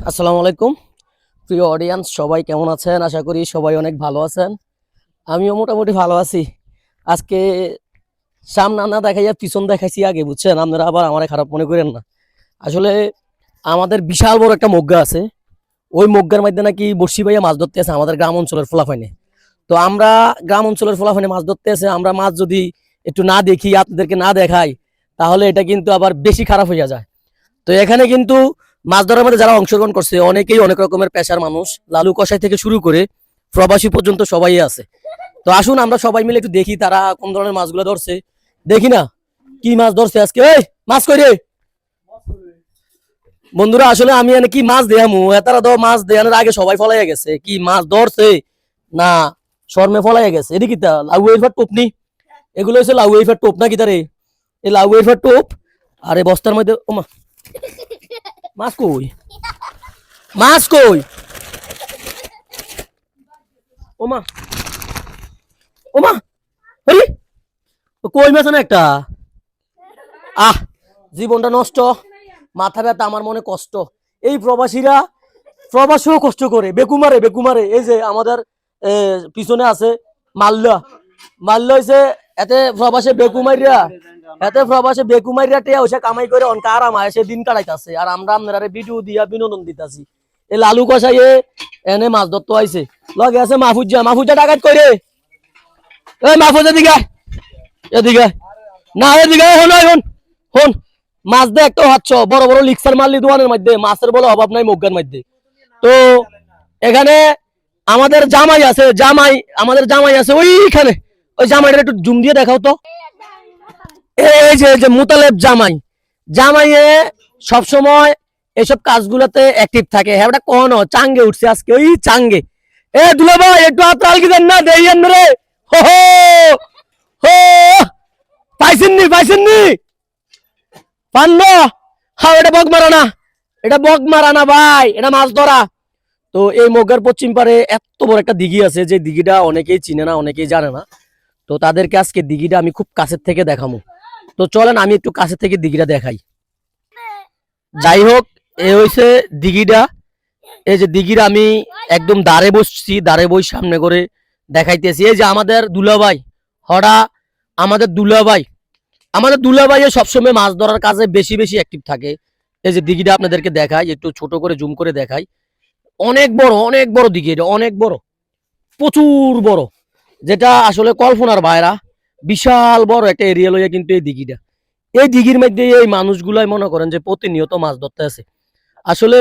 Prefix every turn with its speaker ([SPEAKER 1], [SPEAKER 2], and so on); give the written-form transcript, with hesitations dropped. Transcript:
[SPEAKER 1] আসসালামু আলাইকুম প্রিয় অডিয়েন্স, সবাই কেমন আছেন? আশা করি সবাই অনেক ভালো আছেন। আমিও মোটামুটি ভালো আছি। আজকে সামনে না দেখাইয়া পিছন দেখাইছি আগে, বুঝছেন? আপনারা আবার আমার খারাপ মনে করেন না। আসলে আমাদের বিশাল বড় একটা মগ্গা আছে। ওই মগ্গার মধ্যে নাকি বর্ষি ভাইয়া মাছ ধরতে আছে আমাদের গ্রাম অঞ্চলের ফলাফাইনে। তো আমরা গ্রাম অঞ্চলের ফলাফাইনে মাছ ধরতে আছে, আমরা মাছ যদি একটু না দেখি, আপনাদেরকে না দেখাই, তাহলে এটা কিন্তু আবার বেশি খারাপ হইয়া যায়। তো এখানে কিন্তু মাছ ধরার মধ্যে যারা অংশগ্রহণ করছে অনেকেই অনেক রকমের পেশার মানুষ, লালু কসাই থেকে শুরু করে প্রবাসী পর্যন্ত সবাই আছে। তো আসুন আমরা সবাই মিলে একটু দেখি তারা কোন ধরনের মাছগুলো ধরছে। দেখি না কি মাছ ধরছে আজকে। এই মাছ কই রে বন্ধুরা? আসলে আমি এনে কি মাছ দেয়ামু, তারা তো মাছ দেয়ানোর আগে সবাই ফলাইয়া গেছে। কি মাছ ধরছে না শর্মে ফলাইয়া গেছে? এদিকে তা লাউ ওয়েফার টোপ নি, এগুলো হচ্ছে লাউ ওয়েফার টোপ না কি তারে? এই লাউ ওয়েফার টোপ আর এই বস্তার মধ্যে ওমা মাছ কই, মাছ কই, ওমা ওমা, আরে কই মাছ না একটা। আহ, জীবনটা নষ্ট, মাথা ব্যথা, আমার মনে কষ্ট। এই প্রবাসীরা প্রবাসীও কষ্ট করে, বেকুমারে বেকুমারে। এই যে আমাদের পিছনে আছে মাল্লা, মাল্লা হইছে এতে প্রবাসে বেকুমারিয়া, এতে প্রবাসে বেকুমারিয়া টিয়া হইছে কামাই করে অনকা আরাম আয় সে দিন কাটাইতাছে, আর আমরা আপনারা ভিডিও দিয়া বিনোদন দিতাছি। এই লালু কষাইয়ে এনে মাছ ধরতে আইছে, লগে আছে মাহফুজা। মাহফুজা ডাকাত কইরে, এই মাহফুজা দিকে এদিকে না, এদিকে হন হন হন। মাছ দে একটা হাতছ বড় বড় লিক্সার মারলি দোকানের মধ্যে, মাছের বলে অভাব নাই মগ্গার মধ্যে। তো এখানে আমাদের জামাই আছে, জামাই আমাদের জামাই আছে ওইখানে। ওই জামাইটা একটু জুম দিয়ে দেখাও তো। এই যে যে মুতালেব জামাই, জামাইয়ে সবসময় এইসব কাজগুলোতে অ্যাক্টিভ থাকে। হ্যাঁ ওটা কোন চাঙ্গে উঠছে আজকে, ওই চাঙ্গে। এ দুলা ভাই একটু আত্রাল কি দেন না, দেইয়েন রে। হো হো হো, পাইছেননি পাইছেননি পান না? হ্যাঁ এটা বক মারা না, এটা বক মারা না ভাই, এটা মাছ ধরা। তো এই মগ্গার পশ্চিম পারে এত বড় একটা দিঘি আছে, যে দিঘিটা অনেকেই চিনে না, অনেকেই জানে না। তো তাদেরকে আজকে দিঘিটা আমি খুব কাছের থেকে দেখাবো। তো চলেন আমি একটু কাছে থেকে দিঘিটা দেখাই। যাই হোক, এ হইছে দিঘিটা। এই যে দিঘির আমি একদম দাঁড়ে বসছি, দাঁড়ে বই সামনে করে দেখাইতেছি। এই যে আমাদের দুলাভাই হরা, আমাদের দুলাভাই, আমাদের দুলাভাইয়ে সবসময় মাছ ধরার কাজে বেশি বেশি অ্যাক্টিভ থাকে। এই যে দিঘিটা আপনাদেরকে দেখাই, একটু ছোট করে জুম করে দেখাই। অনেক বড় দিঘি, এটা অনেক বড়, প্রচুর বড়, যেটা আসলে কল্পনার বাইরা। বিশাল বড় একটা এরিয়া লইয়া কিন্তু এই দিঘিটা। এই দিঘির মধ্যে এই মানুষগুলাই মনে করেন যে প্রতিনিয়ত মাছ ধরতে আছে। আসলে